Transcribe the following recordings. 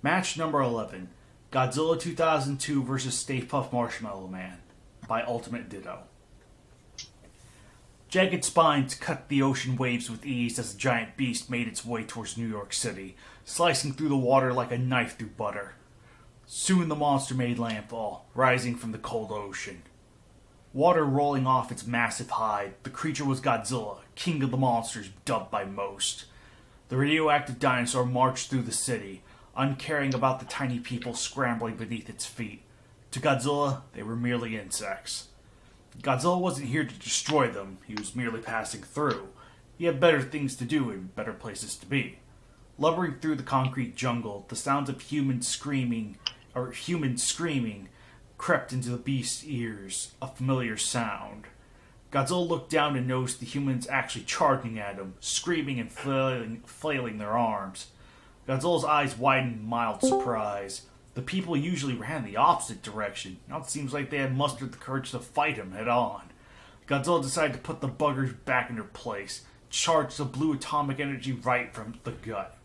Match number 11, Godzilla 2002 vs. Stay Puft Marshmallow Man by Ultimate Ditto. Jagged spines cut the ocean waves with ease as the giant beast made its way towards New York City, slicing through the water like a knife through butter. Soon the monster made landfall, rising from the cold ocean. Water rolling off its massive hide, the creature was Godzilla, king of the monsters dubbed by most. The radioactive dinosaur marched through the city, uncaring about the tiny people scrambling beneath its feet. To Godzilla, they were merely insects. Godzilla wasn't here to destroy them, he was merely passing through. He had better things to do and better places to be. Lumbering through the concrete jungle, the sounds of human screaming crept into the beast's ears, a familiar sound. Godzilla looked down and noticed the humans actually charging at him, screaming and flailing their arms. Godzilla's eyes widened in mild surprise. The people usually ran the opposite direction. Now it seems like they had mustered the courage to fight him head on. Godzilla decided to put the buggers back in their place, charged the blue atomic energy right from the gut.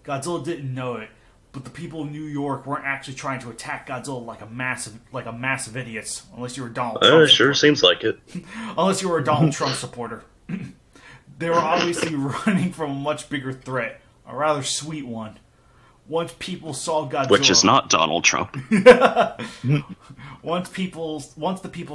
Godzilla didn't know it, but the people of New York weren't actually trying to attack Godzilla like a massive idiots, unless you were Donald Trump. Sure seems like it. Unless you were a Donald Trump supporter. They were obviously running from a much bigger threat, a rather sweet one. Once people saw Godzilla, Which is not Donald Trump. Once the people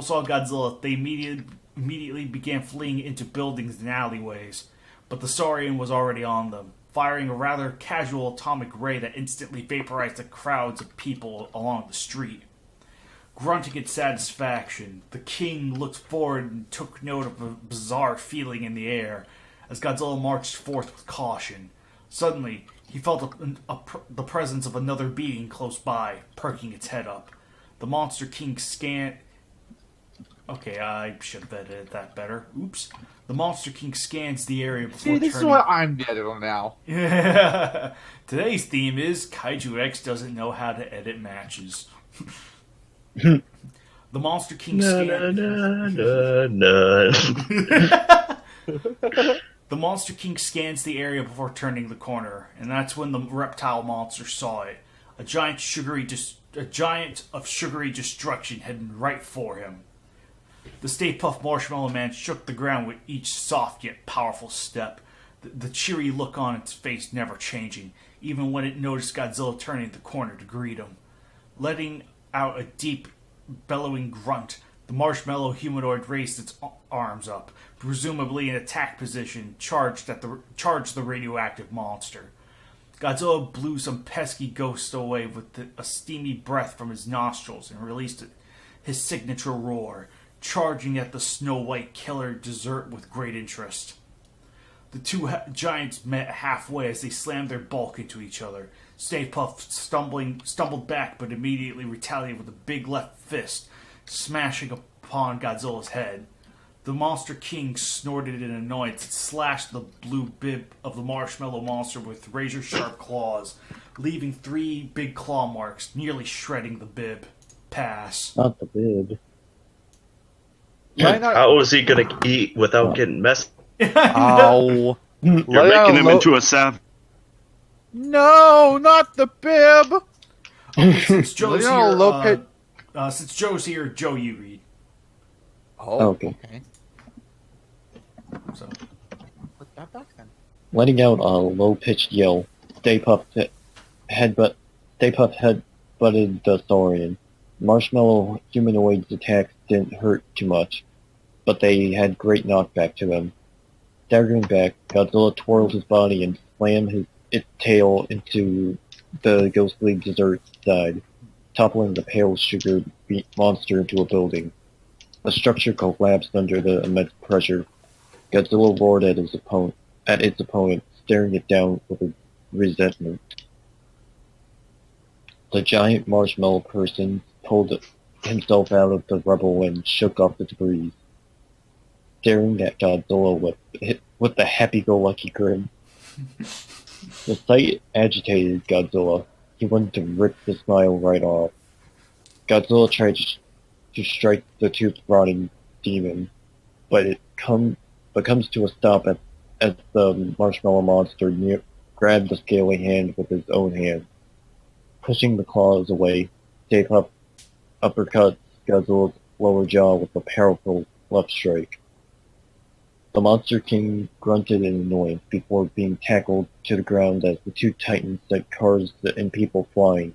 saw Godzilla, they immediately began fleeing into buildings and alleyways. But the Saurian was already on them, firing a rather casual atomic ray that instantly vaporized the crowds of people along the street. Grunting in satisfaction, the king looked forward and took note of a bizarre feeling in the air as Godzilla marched forth with caution. Suddenly, he felt the presence of another being close by, perking its head up. The Monster King scanned... Okay, I should have edited that better. Oops. The Monster King scans the area before turning... See, this is what I'm the editor now. Yeah. Today's theme is Kaiju X doesn't know how to edit matches. The Monster King scans... The Monster King scans the area before turning the corner, and that's when the reptile monster saw it. A giant of sugary destruction heading right for him. The Stay Puft Marshmallow Man shook the ground with each soft yet powerful step, the cheery look on its face never changing, even when it noticed Godzilla turning the corner to greet him. Letting out a deep, bellowing grunt, the marshmallow humanoid raised its arms up, presumably in attack position, charged the radioactive monster. Godzilla blew some pesky ghost away with a steamy breath from his nostrils and released his signature roar, charging at the snow-white killer dessert with great interest. The two giants met halfway as they slammed their bulk into each other. Stay Puft stumbled back but immediately retaliated with a big left fist, smashing upon Godzilla's head. The Monster King snorted in annoyance and slashed the blue bib of the marshmallow monster with razor-sharp claws, leaving 3 big claw marks, nearly shredding the bib. Pass. Not the bib. How is he gonna eat without getting messed? Ow. You're making him into a savage. No, not the bib! Since Joe's here, Joe, you read. Oh, Okay. So. Put that back then. Letting out a low-pitched yell, Stay Puft headbutted the Saurian. Marshmallow humanoid's attacks didn't hurt too much, but they had great knockback to him. Staggering back, Godzilla twirled his body and slammed its tail into the ghostly dessert side, toppling the pale sugar monster into a building. The structure collapsed under the immense pressure. Godzilla roared at its opponent, staring it down with resentment. The giant marshmallow person pulled himself out of the rubble and shook off the debris, staring at Godzilla with a happy-go-lucky grin. The sight agitated Godzilla. He wanted to rip the smile right off. Godzilla tried to strike the tooth-rotting demon, but it comes to a stop as the marshmallow monster grabbed the scaly hand with his own hand. Pushing the claws away, Stay Puft uppercuts Godzilla's lower jaw with a powerful left strike. The Monster King grunted in annoyance before being tackled to the ground as the two titans sent cars and people flying.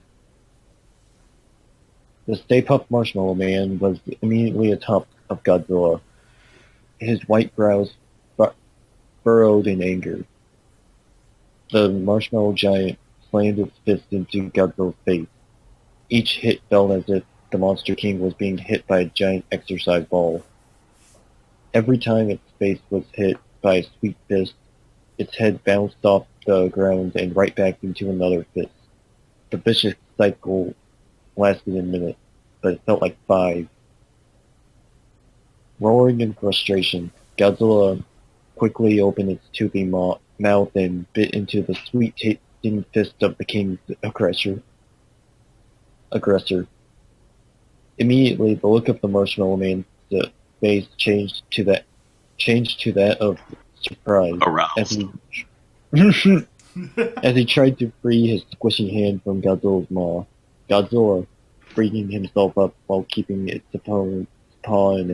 The Stay Puft Marshmallow Man was immediately atop of Godzilla, his white brows furrowed in anger. The marshmallow giant slammed its fist into Godzilla's face. Each hit felt as if the Monster King was being hit by a giant exercise ball. Every time its face was hit by a sweet fist, its head bounced off the ground and right back into another fist. The vicious cycle lasted a minute, but it felt like 5. Roaring in frustration, Godzilla quickly opened its toothy mouth and bit into the sweet-tasting fist of the king's aggressor. Immediately, the look of the Marshmallow Man's face changed to that of surprise as he tried to free his squishy hand from Godzilla's maw. Godzilla, freeing himself up while keeping its opponent's paw in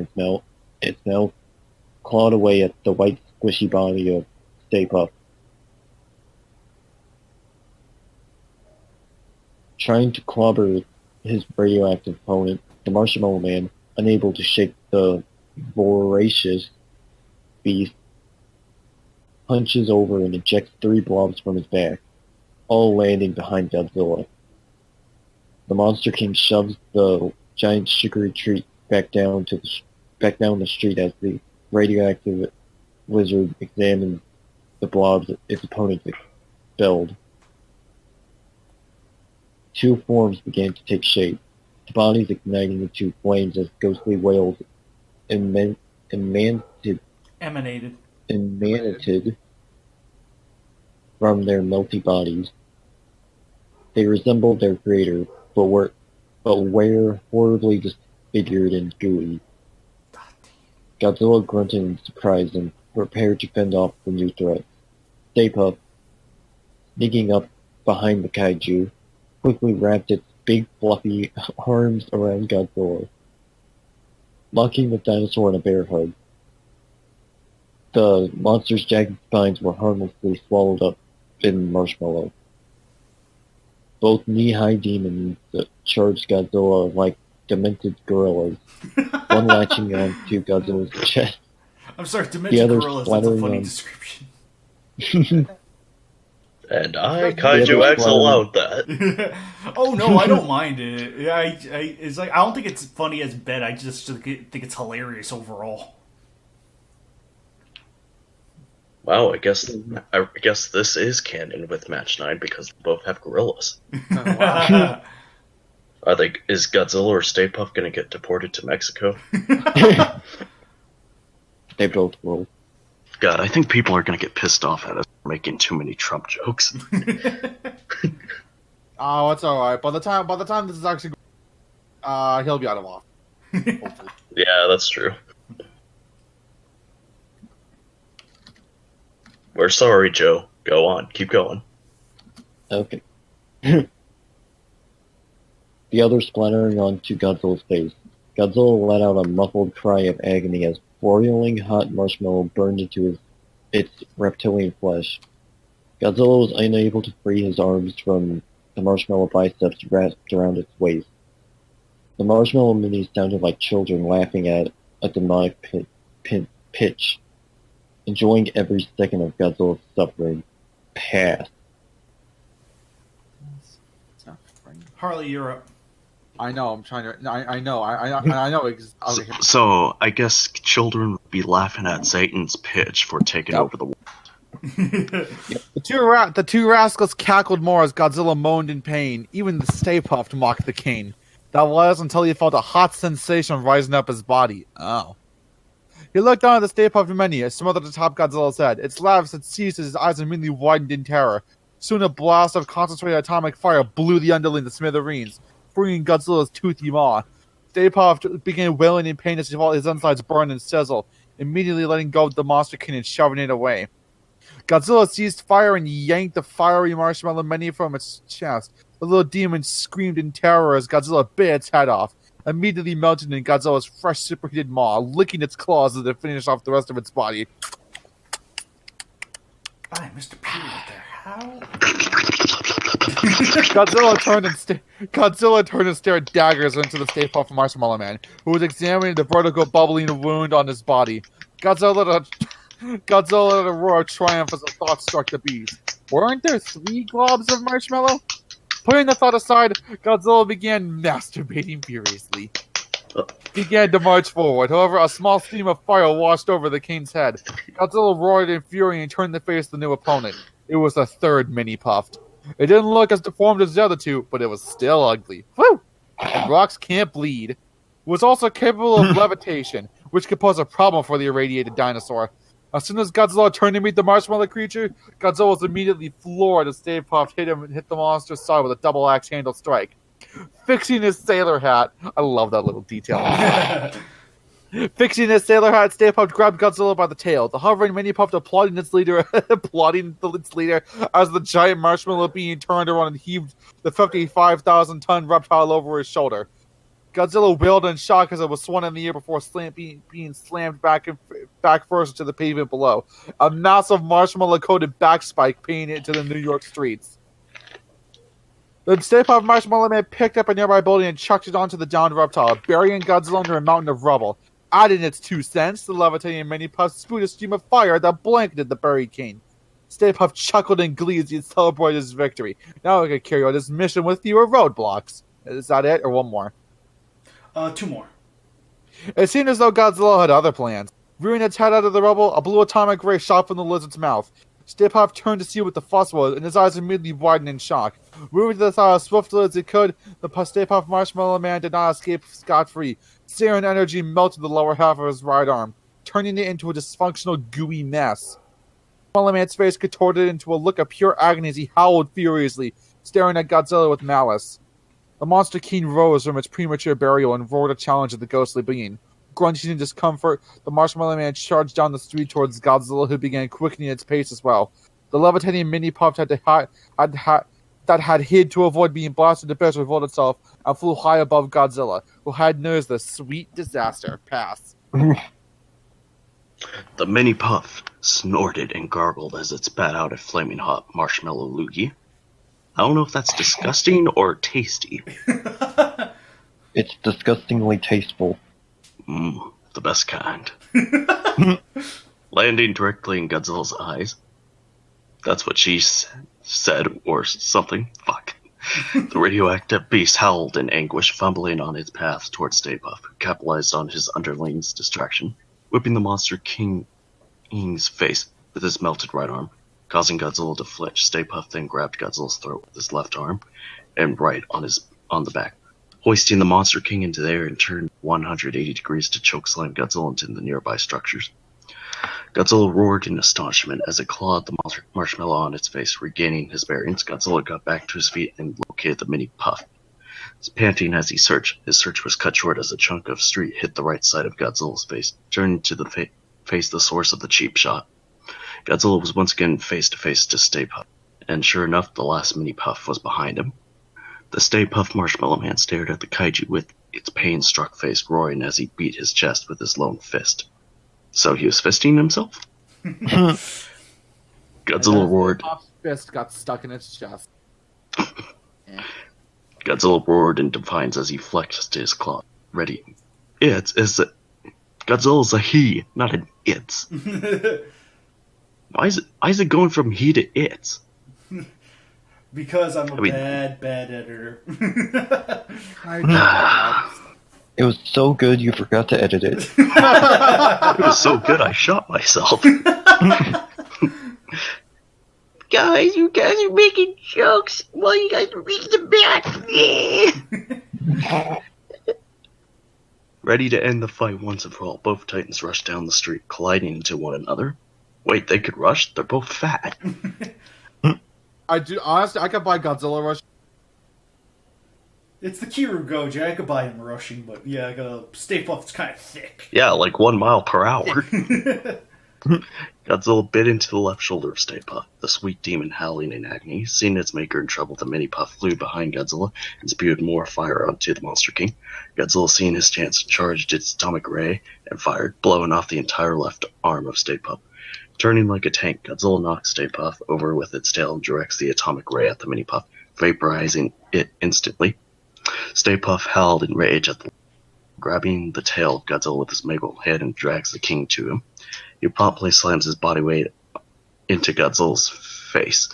its mouth, clawed away at the white squishy body of Stay Puft. Trying to clobber his radioactive opponent, the Marshmallow Man, unable to shake the voracious beast, punches over and ejects 3 blobs from his back, all landing behind Godzilla. The Monster King shoves the giant sugary treat back down the street as the radioactive lizard examines the blobs its opponent expelled. 2 forms began to take shape, the bodies igniting into flames as ghostly wails emanated from their melty bodies. They resembled their creator, but were horribly disfigured and gooey. Godzilla grunted in surprise and prepared to fend off the new threat. Stay Puft, sneaking up behind the kaiju, quickly wrapped its big fluffy arms around Godzilla, locking the dinosaur in a bear hug. The monster's jagged spines were harmlessly swallowed up in marshmallow. Both knee-high demons charged Godzilla like demented gorillas, one latching onto Godzilla's chest. I'm sorry, demented gorillas, that's a funny description. And Kaiju X allowed that. Oh no, I don't mind it. Yeah, it's like I don't think it's funny as bad. I just think it's hilarious overall. Wow, I guess this is canon with Match 9 because we both have gorillas. Wow. Is Godzilla or Stay Puft gonna get deported to Mexico? They both will. God, I think people are gonna get pissed off at us for making too many Trump jokes. Oh, it's alright. By the time this is actually he'll be out of office. Yeah, that's true. We're sorry, Joe. Go on. Keep going. Okay. The other splattering onto Godzilla's face. Godzilla let out a muffled cry of agony as boiling hot marshmallow burned into its reptilian flesh. Godzilla was unable to free his arms from the marshmallow biceps wrapped around its waist. The marshmallow minis sounded like children laughing at a demonic pitch, enjoying every second of Godzilla's suffering. Pass. Harley, you're up. I know. I'm trying to. I know. I know. Okay. So I guess children would be laughing at Satan's pitch for taking over the world. The two rascals cackled more as Godzilla moaned in pain. Even the Stay Puft mocked the king. That was until he felt a hot sensation rising up his body. Oh. He looked down at the Stay Puft menu as smothered atop Godzilla's head. Its laughs had ceased as his eyes immediately widened in terror. Soon a blast of concentrated atomic fire blew the underling to smithereens, freeing Godzilla's toothy maw. Stay Puft began wailing in pain as his insides burned and sizzled, immediately letting go of the Monster King and shoving it away. Godzilla seized fire and yanked the fiery marshmallow mini from its chest. The little demon screamed in terror as Godzilla bit its head off, immediately melted in Godzilla's fresh superheated maw, licking its claws as it finished off the rest of its body. Fine, Mr. Period there. How? Godzilla turned and stared daggers into the Stay Puft Marshmallow Man, who was examining the vertical bubbling wound on his body. Godzilla let a roar of triumph as a thought struck the beast. Weren't there 3 globs of marshmallow? Putting the thought aside, Godzilla began masturbating furiously. He began to march forward. However, a small stream of fire washed over the king's head. Godzilla roared in fury and turned to face the new opponent. It was the third mini Puft. It didn't look as deformed as the other 2, but it was still ugly. Woo! And rocks can't bleed. It was also capable of levitation, which could pose a problem for the irradiated dinosaur. As soon as Godzilla turned to meet the marshmallow creature, Godzilla was immediately floored as Stay Puft hit the monster's side with a double axe handle strike. Fixing his sailor hat. I love that little detail. Fixing his sailor hat, Stay Puft grabbed Godzilla by the tail. The hovering mini Puft applauding its leader as the giant marshmallow being turned around and heaved the 55,000-ton reptile over his shoulder. Godzilla wailed in shock as it was swung in the air before being slammed back first into the pavement below. A massive marshmallow-coated backspike pinging into the New York streets. The Stay Puft Marshmallow Man picked up a nearby building and chucked it onto the downed reptile, burying Godzilla under a mountain of rubble. Adding its 2 cents, the levitating mini Puft spewed a stream of fire that blanketed the buried king. Stay Puft chuckled in glee as he celebrated his victory. Now I can carry out his mission with fewer roadblocks. Is that it, or one more? 2 more. It seemed as though Godzilla had other plans. Rearing its head out of the rubble, a blue atomic ray shot from the lizard's mouth. Stay Puft turned to see what the fuss was, and his eyes immediately widened in shock. Moving to the side as swiftly as he could, the Stay Puft Marshmallow Man did not escape scot-free. Searing energy melted the lower half of his right arm, turning it into a dysfunctional, gooey mess. The Marshmallow Man's face contorted into a look of pure agony as he howled furiously, staring at Godzilla with malice. The Monster King rose from its premature burial and roared a challenge at the ghostly being. Grunting in discomfort, the Marshmallow Man charged down the street towards Godzilla, who began quickening its pace as well. The levitating mini Puft that had hid to avoid being blasted to bits revealed itself and flew high above Godzilla, who had noticed the sweet disaster pass. The mini Puff snorted and gargled as it spat out a flaming hot marshmallow loogie. I don't know if that's disgusting or tasty. It's disgustingly tasteful. The best kind. Landing directly in Godzilla's eyes. That's what she said, or something. Fuck. The radioactive beast howled in anguish, fumbling on its path towards Stay Puft, who capitalized on his underling's distraction, whipping the Monster King's face with his melted right arm, causing Godzilla to flinch. Stay Puft then grabbed Godzilla's throat with his left arm and right on the back, hoisting the Monster King into the air and turned 180 degrees to chokeslam Godzilla into the nearby structures. Godzilla roared in astonishment as it clawed the marshmallow on its face. Regaining his bearings, Godzilla got back to his feet and located the mini Puff. Panting as he searched, his search was cut short as a chunk of street hit the right side of Godzilla's face, turning to face the source of the cheap shot. Godzilla was once again face-to-face to Stay Puft, and sure enough, the last mini Puff was behind him. The Stay Puft Marshmallow Man stared at the kaiju with its pain-struck face roaring as he beat his chest with his lone fist. So he was fisting himself? Godzilla roared. Puft's fist got stuck in its chest. Godzilla roared in defiance as he flexed his claw. Ready. Godzilla's a he, not an it's. Why is it going from he to it's? Because I'm a bad editor. It was so good you forgot to edit it. It was so good I shot myself. Guys, you guys are making jokes while you guys are reading the back. Ready to end the fight once and for all, both Titans rushed down the street, colliding into one another. Wait, they could rush? They're both fat. Honestly, I could buy Godzilla Rush. It's the Kiru Goji. I could buy him rushing, but yeah, Stay Puft's kind of thick. Yeah, like 1 mile per hour. Godzilla bit into the left shoulder of Stay Puft, the sweet demon howling in agony. Seeing its maker in trouble, the mini Puff flew behind Godzilla and spewed more fire onto the Monster King. Godzilla, seeing his chance, charged its atomic ray and fired, blowing off the entire left arm of Stay Puft. Turning like a tank, Godzilla knocks Stay Puft over with its tail and directs the atomic ray at the mini Puff, vaporizing it instantly. Stay Puft howled in rage at the grabbing the tail of Godzilla with his mega head and drags the king to him. He promptly slams his body weight into Godzilla's face.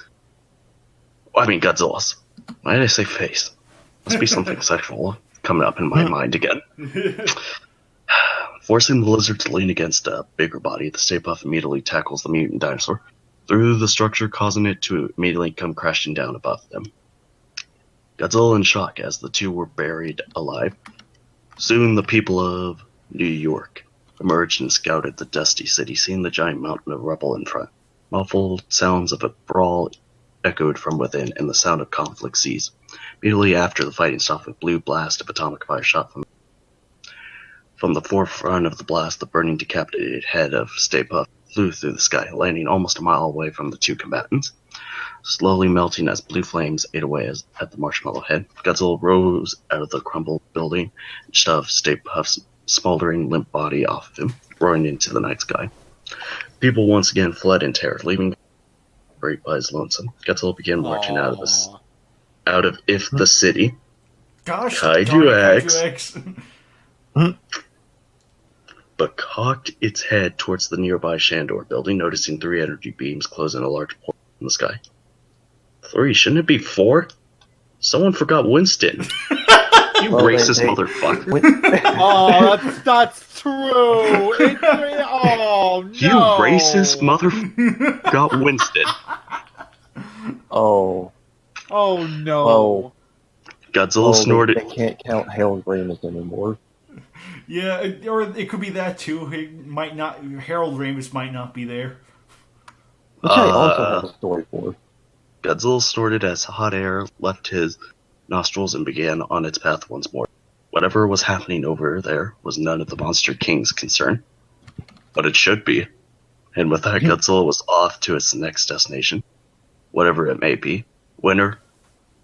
I mean, Godzilla's. Why did I say face? Must be something sexual coming up in my mind again. Forcing the lizard to lean against a bigger body, the Stay Puft immediately tackles the mutant dinosaur through the structure, causing it to immediately come crashing down above them. Godzilla in shock as the two were buried alive. Soon the people of New York emerged and scouted the dusty city, seeing the giant mountain of rubble in front. Muffled sounds of a brawl echoed from within, and the sound of conflict ceased. Immediately after, the fighting stopped with blue blast of atomic fire shot from the forefront of the blast. The burning, decapitated head of Stay Puft flew through the sky, landing almost a mile away from the two combatants. Slowly melting as blue flames ate away at the marshmallow head, Godzilla rose out of the crumbled building and shoved Stay Puft's smoldering, limp body off of him, roaring into the night sky. People once again fled in terror, leaving buried by his lonesome. Godzilla began marching out of If the city. Gosh, Kaiju X. But cocked its head towards the nearby Shandor building, noticing 3 energy beams closing a large portal in the sky. 3? Shouldn't it be 4? Someone forgot Winston. You racist motherfucker. Oh, that's true. Oh, no. You racist motherfucker got Winston. Oh. Oh, no. Oh. Godzilla snorted. They can't count Harold Ramis anymore. Yeah, or it could be that too. It might not. Harold Ramis might not be there. Which I also have a story for. Godzilla snorted as hot air left his nostrils and began on its path once more. Whatever was happening over there was none of the Monster King's concern. But it should be. And with that, Godzilla was off to its next destination. Whatever it may be. Winner,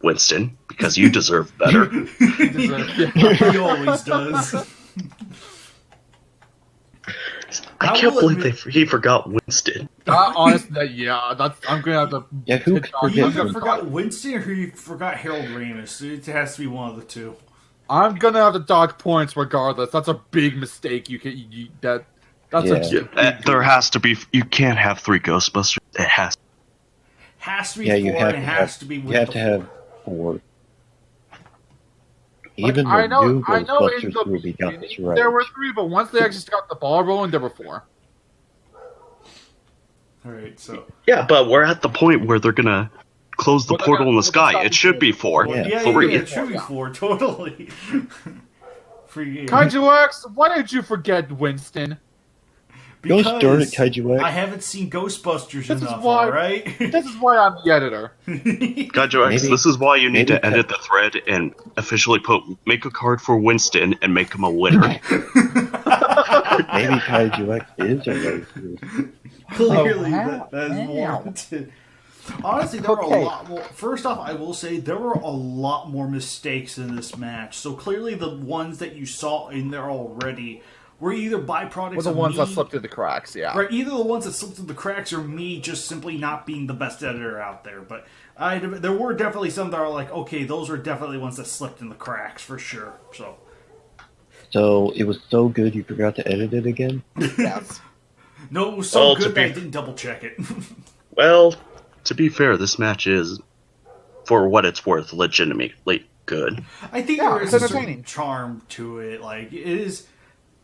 Winston, because you deserve better. He always does. I can't believe he forgot Winston. Honestly, I'm gonna have to. Yeah, who could forget He forgot Winston or he forgot Harold Ramis. It has to be one of the two. I'm gonna have to dock points regardless. That's a big mistake. That's There has to be. You can't have 3 Ghostbusters. It has to be 4, and it has to be. You have to have 4. Even I know new in Ghostbusters the movie got this right. there were 3, but once they actually got the ball rolling, there were 4. Alright, so. Yeah, but we're at the point where they're gonna close the portal in the sky. It should be 4. Yeah, 3. it should be 4, totally. Kaiju X, why did you forget Winston? Don't start at Kaiju X. I haven't seen Ghostbusters enough, alright? This is why I'm the editor. Kaiju X, this is why you need to edit the thread and officially make a card for Winston and make him a winner. Maybe Kaiju X is a racist. Clearly, that is warranted. Honestly, there were a lot more. First off, I will say there were a lot more mistakes in this match. So clearly, the ones that you saw in there already were either byproducts Were the of ones me, that slipped through the cracks, yeah. Right, either the ones that slipped through the cracks or me just simply not being the best editor out there. But there were definitely some that are like, okay, those were definitely ones that slipped in the cracks for sure. So it was so good you forgot to edit it again? Yes. No, it was so good that I didn't double check it. Well, to be fair, this match is, for what it's worth, legitimately good. I think there is a certain charm to it. Like, it is...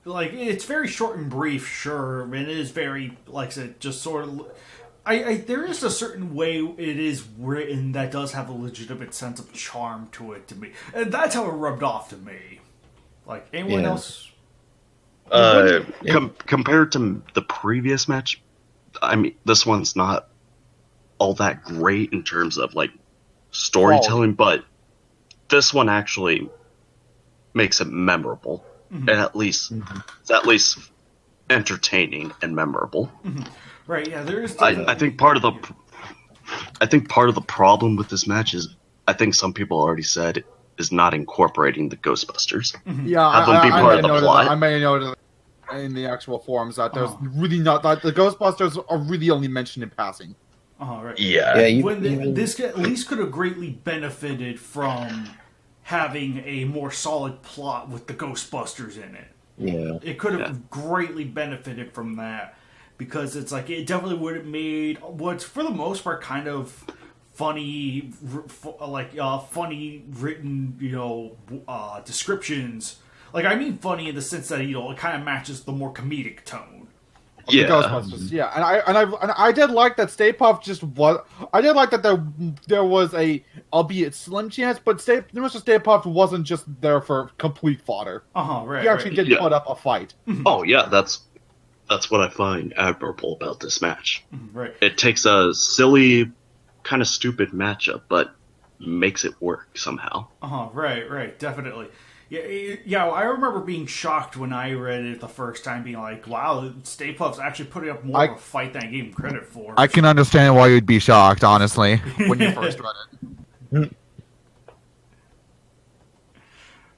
Like, it's very short and brief, sure. It is very, like I said, just sort of... there is a certain way it is written that does have a legitimate sense of charm to it to me. And that's how it rubbed off to me. Like, anyone else? Compared to the previous match, I mean, this one's not all that great in terms of, like, storytelling, but this one actually makes it memorable. Mm-hmm. And at least entertaining and memorable. Right? Yeah, there is. I think part of the problem with this match is, I think some people already said, is not incorporating the Ghostbusters. Yeah, Have them be part of the plot. I made a note in the actual forums that there's really not that the Ghostbusters are really only mentioned in passing. Oh, right. Yeah. This at least could have greatly benefited from having a more solid plot with the Ghostbusters in it. Yeah. It could have greatly benefited from that, because it's like it definitely would have made what's for the most part kind of funny, funny written, descriptions. Like, I mean funny in the sense that, it kind of matches the more comedic tone. The Ghostbusters, yeah, and I did like that Stay Puft I did like that there was a, albeit slim chance, but Mr. Stay Puft wasn't just there for complete fodder. Right. He actually did put up a fight. Oh yeah, that's what I find admirable about this match. Right. It takes a silly, kind of stupid matchup, but makes it work somehow. Right, definitely. Yeah, I remember being shocked when I read it the first time, being like, wow, Stay Puft's actually putting up more of a fight than I gave him credit for. I can understand why you'd be shocked, honestly, when you first read it.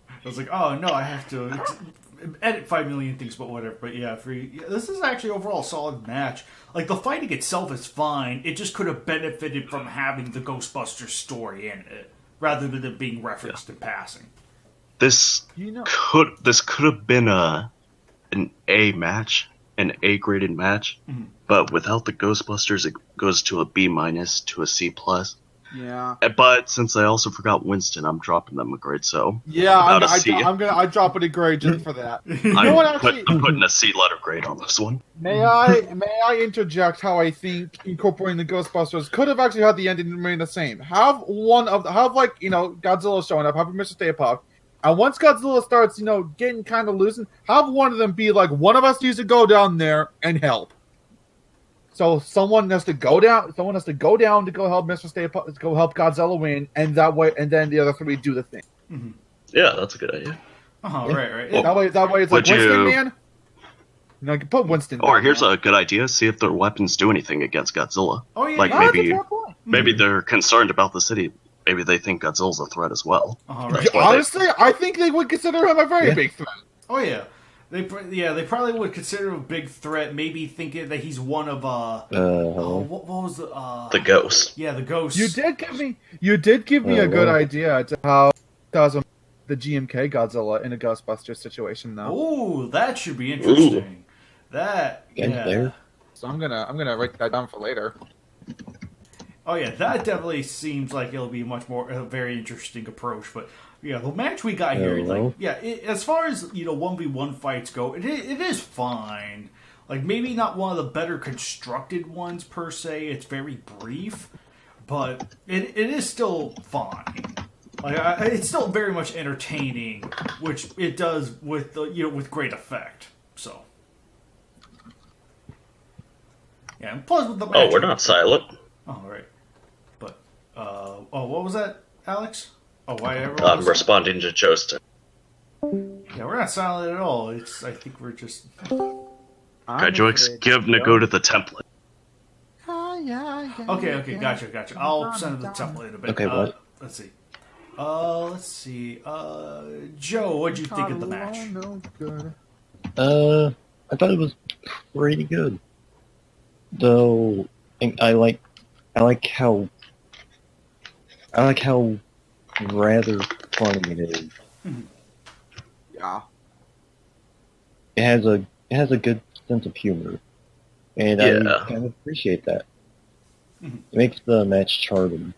I was like, oh no, I have to edit 5 million things, but whatever. But yeah, this is actually overall a solid match. Like, the fighting itself is fine. It just could have benefited from having the Ghostbusters story in it, rather than it being referenced in passing. This could have been an A match, an A graded match, but without the Ghostbusters, it goes to a B minus to a C plus. Yeah. But since I also forgot Winston, I'm dropping them a grade. So yeah, I drop it a grade just for that. I'm putting a C letter grade on this one. May I interject how I think incorporating the Ghostbusters could have actually had the ending remain the same. Have Godzilla showing up, have Mr. Stay Puft. And once Godzilla starts, getting kind of loosened, have one of them be like, one of us needs to go down there and help. So someone has to go down. Someone has to go down to go help Mr. Stay Puft, to go help Godzilla win, and that way, and then the other three do the thing. Mm-hmm. Yeah, that's a good idea. Right. That way, it's like Winston, man. You can put Winston. Or here's a good idea: see if their weapons do anything against Godzilla. Oh yeah, like maybe they're concerned about the city. Maybe they think Godzilla's a threat as well. Right. Honestly, I think they would consider him a very big threat. Oh yeah, they probably would consider him a big threat. Maybe thinking that he's one of what was the ghost? Yeah, the ghost. You did give me a good idea to how the GMK Godzilla in a Ghostbusters situation, though. Oh, that should be interesting. There. So I'm gonna write that down for later. Oh yeah, that definitely seems like it'll be a very interesting approach. But yeah, the match we got here, as far as 1v1 fights go, it is fine. Like, maybe not one of the better constructed ones per se. It's very brief, but it is still fine. Like, it's still very much entertaining, which it does with with great effect. So yeah, and plus with the match. Oh, we're not silent. Oh, right. But, what was that, Alex? Oh, why everyone I'm responding to Jostin. Yeah, we're not silent at all. I think we're just... Kaiju give Nagu to the template. Okay, gotcha. I'll send the template in a bit. Okay, what? Let's see. Joe, what'd you think of the match? I thought it was pretty good. Though, I like how rather funny it is. Yeah. It has a good sense of humor, and I kind of appreciate that. Mm-hmm. It makes the match charming,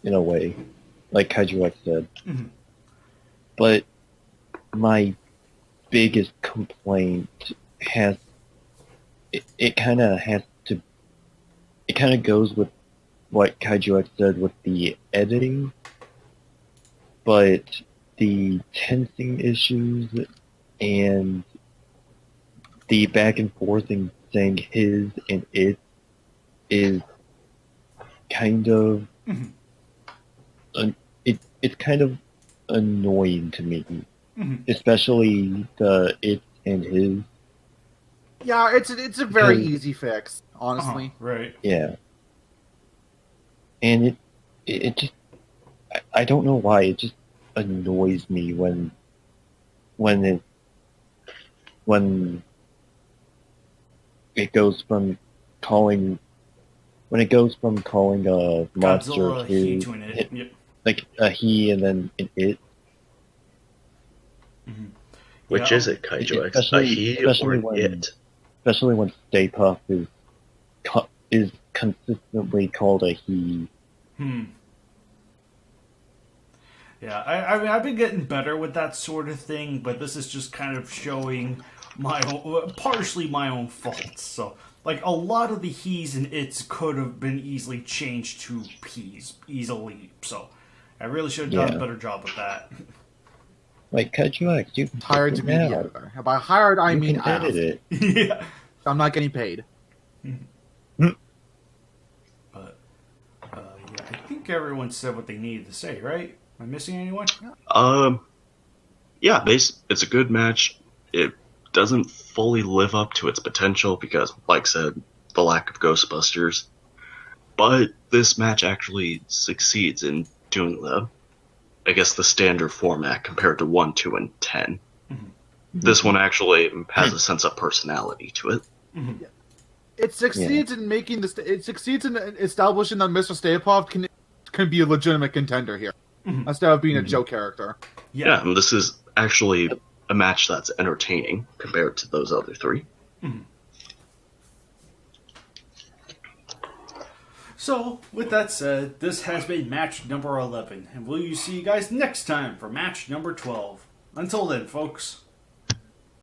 in a way, like Kaiju said. Mm-hmm. But my biggest complaint it kind of goes with what Kaiju said with the editing, but the tensing issues and the back and forth and saying his and it is kind of it's kind of annoying to me, especially the it and his. Yeah, it's a very Because- easy fix, honestly. Right. Yeah. And it just, I don't know why, it just annoys me when it goes from calling a monster Godzilla, to he to an it. Yep. like a he and then an it. Which Yeah. is it, Kaiju? A Especially- he especially or when- it? Especially when Stay Puft is consistently called a he. Yeah, I mean, I've been getting better with that sort of thing, but this is just kind of showing partially my own faults. So, like, a lot of the he's and its could have been easily changed to peas, easily. So, I really should have done Yeah. a better job with that. Like Kaiju X, you Hired to be the now. editor. By hired, I You mean can edit asked. it. Yeah. I'm not getting paid. But, yeah, I think everyone said what they needed to say, right? Am I missing anyone? Yeah, it's a good match. It doesn't fully live up to its potential because, like I said, the lack of Ghostbusters. But this match actually succeeds in doing the standard format compared to 1, 2, and 10. This one actually has a sense of personality to it. It succeeds in making this. It succeeds in establishing that Mr. Stay Puft can be a legitimate contender here, instead of being a joke character. Yeah, and this is actually a match that's entertaining compared to those other three. So, with that said, this has been match number 11, and will you see you guys next time for match number 12. Until then, folks.